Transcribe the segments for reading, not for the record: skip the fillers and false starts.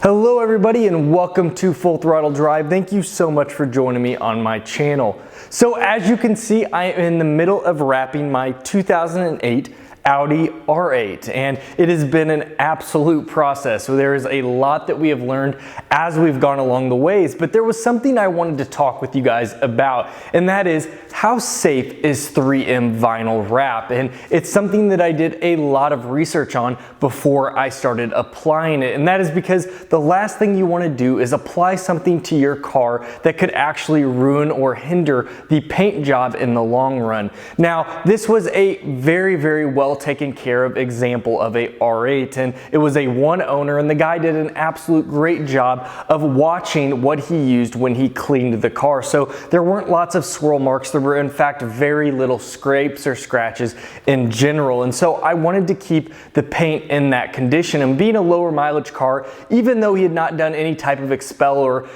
Hello everybody and welcome to Full Throttle Drive. Thank you so much for joining me on my channel. So as you can see, I am in the middle of wrapping my 2008 Audi R8, and it has been an absolute process. So there is a lot that we have learned as we've gone along the ways, but there was something I wanted to talk with you guys about, and that is how safe is 3M vinyl wrap? And it's something that I did a lot of research on before I started applying it, and that is because the last thing you want to do is apply something to your car that could actually ruin or hinder the paint job in the long run. Now, this was a very well taken care of example of a R8, and it was a one owner, and the guy did an absolute great job of watching what he used when he cleaned the car. So there weren't lots of swirl marks. There were in fact very little scrapes or scratches in general, and so I wanted to keep the paint in that condition. And being a lower mileage car, even though he had not done any type of expel or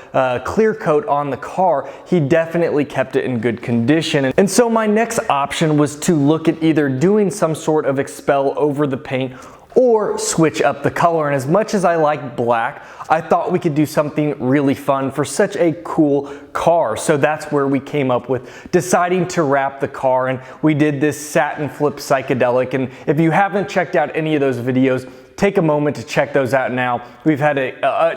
clear coat on the car, he definitely kept it in good condition. And so my next option was to look at either doing some sort of expel over the paint or switch up the color. And as much as I like black, I thought we could do something really fun for such a cool car. So that's where we came up with deciding to wrap the car, and we did this satin flip psychedelic. And if you haven't checked out any of those videos, take a moment to check those out now. We've had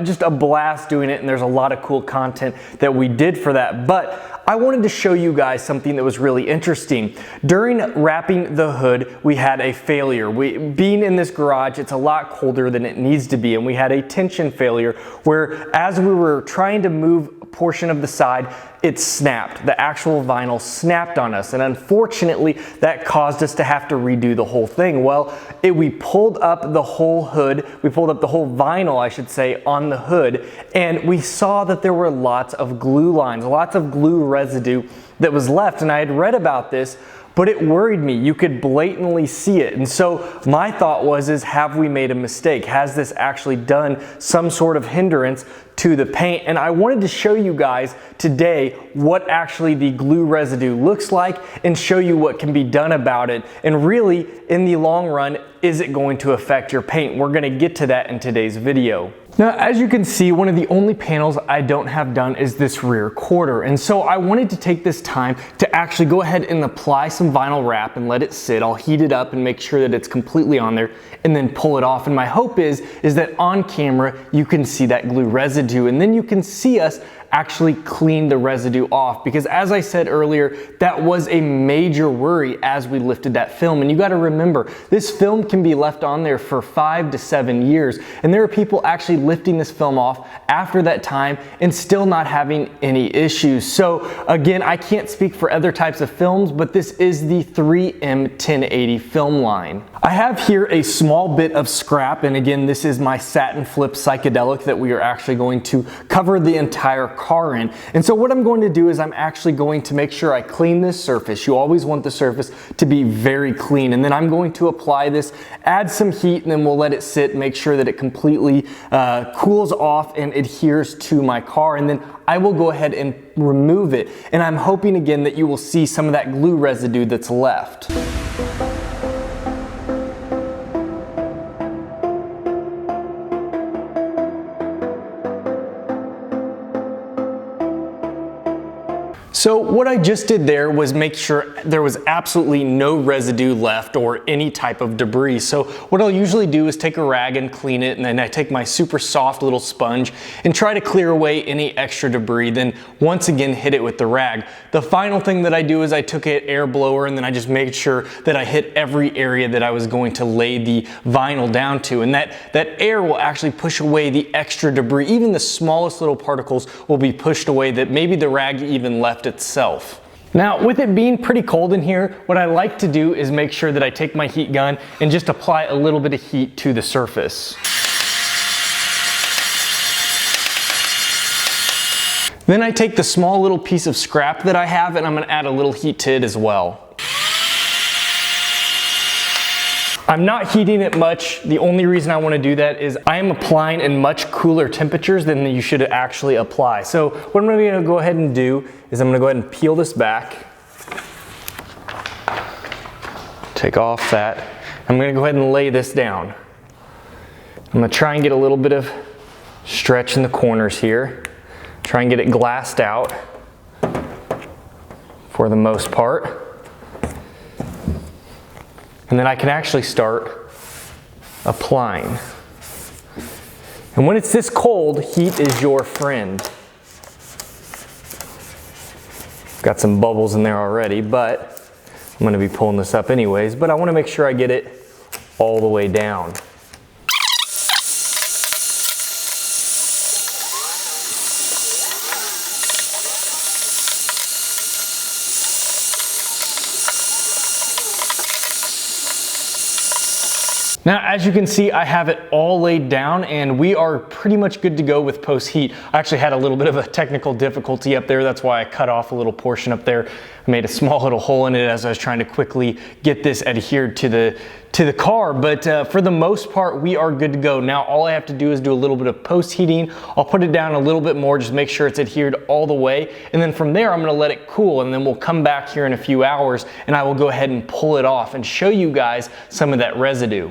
just a blast doing it, and there's a lot of cool content that we did for that. But I wanted to show you guys something that was really interesting. During wrapping the hood, we had a failure. Being in this garage, it's a lot colder than it needs to be, and we had a tension failure where as we were trying to move a portion of the side, it snapped. The actual vinyl snapped on us, and unfortunately that caused us to have to redo the whole thing. Well, we pulled up the whole hood, we pulled up the whole vinyl, I should say, on the hood, and we saw that there were lots of glue lines, lots of glue residue that was left. And I had read about this, but it worried me. You could blatantly see it. And so my thought was, have we made a mistake? Has this actually done some sort of hindrance to the paint? And I wanted to show you guys today what actually the glue residue looks like and show you what can be done about it. And really, in the long run, is it going to affect your paint? We're gonna get to that in today's video. Now, as you can see, one of the only panels I don't have done is this rear quarter. And so I wanted to take this time to actually go ahead and apply some vinyl wrap and let it sit. I'll heat it up and make sure that it's completely on there and then pull it off. And my hope is that on camera, you can see that glue residue, and then you can see us actually clean the residue off, because as I said earlier, that was a major worry as we lifted that film. And you got to remember, this film can be left on there for 5 to 7 years, and there are people actually lifting this film off after that time and still not having any issues. So again, I can't speak for other types of films, but this is the 3M 1080 film line. I have here a small bit of scrap, and again, this is my satin flip psychedelic that we are actually going to cover the entire car in. And so what I'm going to do is I'm actually going to make sure I clean this surface. You always want the surface to be very clean, and then I'm going to apply this, add some heat, and then we'll let it sit, make sure that it completely cools off and adheres to my car, and then I will go ahead and remove it. And I'm hoping again that you will see some of that glue residue that's left. So what I just did there was make sure there was absolutely no residue left or any type of debris. So what I'll usually do is take a rag and clean it, and then I take my super soft little sponge and try to clear away any extra debris, then once again hit it with the rag. The final thing that I do is I took an air blower, and then I just made sure that I hit every area that I was going to lay the vinyl down to, and that air will actually push away the extra debris. Even the smallest little particles will be pushed away that maybe the rag even left itself. Now, with it being pretty cold in here, what I like to do is make sure that I take my heat gun and just apply a little bit of heat to the surface. Then I take the small little piece of scrap that I have, and I'm gonna add a little heat to it as well. I'm not heating it much. The only reason I want to do that is I am applying in much cooler temperatures than you should actually apply. So what I'm going to go ahead and do is I'm going to go ahead and peel this back. Take off that. I'm going to go ahead and lay this down. I'm going to try and get a little bit of Stretching the corners here. Try and get it glassed out for the most part. And then I can actually start applying. And when it's this cold, heat is your friend. Got some bubbles in there already, but I'm gonna be pulling this up anyways, but I wanna make sure I get it all the way down. Now, as you can see, I have it all laid down and we are pretty much good to go with post heat. I actually had a little bit of a technical difficulty up there. That's why I cut off a little portion up there. I made a small little hole in it as I was trying to quickly get this adhered to the car. But for the most part, we are good to go. Now, all I have to do is do a little bit of post heating. I'll put it down a little bit more, just make sure it's adhered all the way. And then from there, I'm gonna let it cool and then we'll come back here in a few hours and I will go ahead and pull it off and show you guys some of that residue.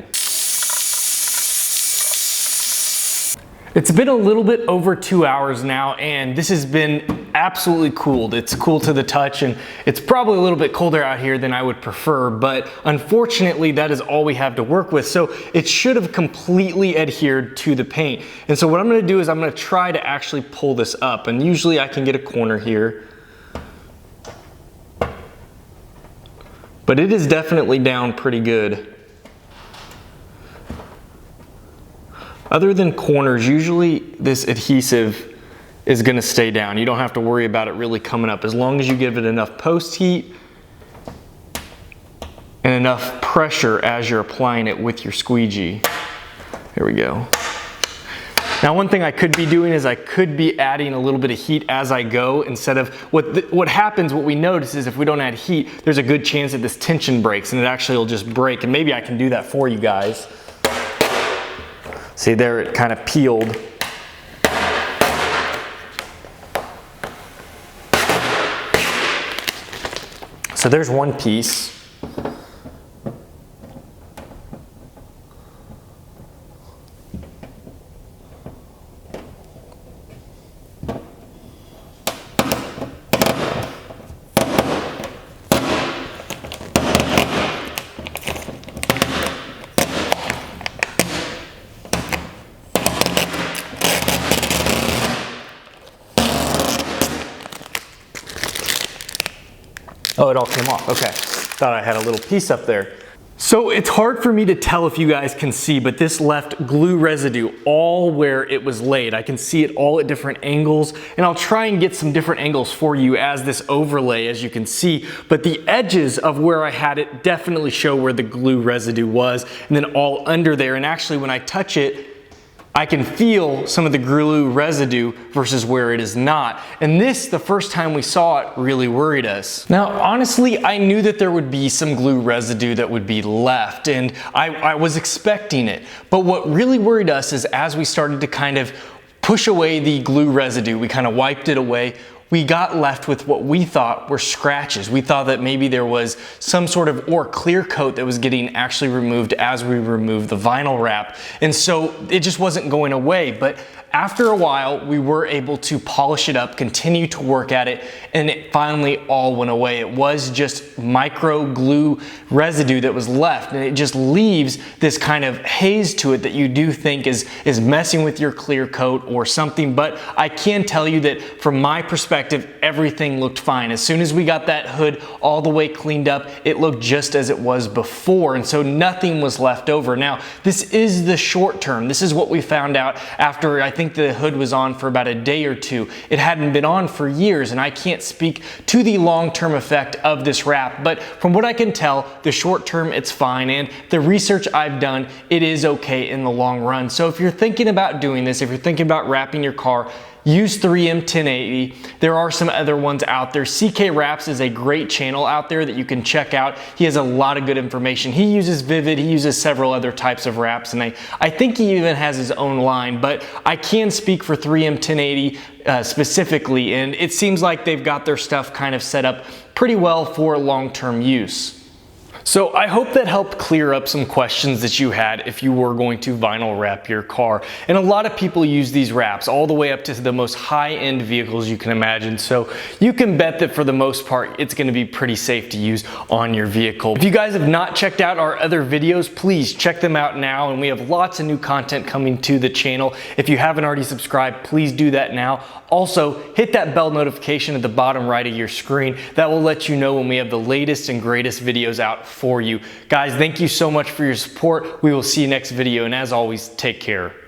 It's been a little bit over 2 hours now and this has been absolutely cooled. It's cool to the touch and it's probably a little bit colder out here than I would prefer, but unfortunately that is all we have to work with. So it should have completely adhered to the paint. And so what I'm gonna do is I'm gonna try to actually pull this up, and usually I can get a corner here. But it is definitely down pretty good. Other than corners, usually this adhesive is gonna stay down. You don't have to worry about it really coming up as long as you give it enough post heat and enough pressure as you're applying it with your squeegee. There we go. Now, one thing I could be doing is I could be adding a little bit of heat as I go instead of what happens, what we notice is if we don't add heat, there's a good chance that this tension breaks and it actually will just break. And maybe I can do that for you guys. See there, it kind of peeled. So there's one piece. Oh, it all came off. Okay. Thought I had a little piece up there. So it's hard for me to tell if you guys can see, but this left glue residue all where it was laid. I can see it all at different angles, and I'll try and get some different angles for you as this overlay, as you can see. But the edges of where I had it definitely show where the glue residue was, and then all under there. And actually, when I touch it, I can feel some of the glue residue versus where it is not. And this, the first time we saw it, really worried us. Now, honestly, I knew that there would be some glue residue that would be left, and I was expecting it. But what really worried us is as we started to kind of push away the glue residue, we kind of wiped it away, we got left with what we thought were scratches. We thought that maybe there was some sort of clear coat that was getting actually removed as we removed the vinyl wrap. And so it just wasn't going away. But after a while, we were able to polish it up, continue to work at it, and it finally all went away. It was just micro glue residue that was left, and it just leaves this kind of haze to it that you do think is messing with your clear coat or something. But I can tell you that from my perspective, everything looked fine. As soon as we got that hood all the way cleaned up, it looked just as it was before, and so nothing was left over. Now, this is the short term. This is what we found out after, I think the hood was on for about a day or two. It hadn't been on for years, and I can't speak to the long-term effect of this wrap, but from what I can tell, the short term, it's fine, and the research I've done, it is okay in the long run. So if you're thinking about doing this, if you're thinking about wrapping your car, use 3M 1080. There are some other ones out there. CK Wraps is a great channel out there that you can check out. He has a lot of good information. He uses Vivid, he uses several other types of wraps, and I think he even has his own line, but I can speak for 3M 1080 specifically, and it seems like they've got their stuff kind of set up pretty well for long-term use. So I hope that helped clear up some questions that you had if you were going to vinyl wrap your car. And a lot of people use these wraps all the way up to the most high-end vehicles you can imagine. So you can bet that for the most part, it's going to be pretty safe to use on your vehicle. If you guys have not checked out our other videos, please check them out now. And we have lots of new content coming to the channel. If you haven't already subscribed, please do that now. Also, hit that bell notification at the bottom right of your screen. That will let you know when we have the latest and greatest videos out for you. Guys, thank you so much for your support. We will see you next video, and as always, take care.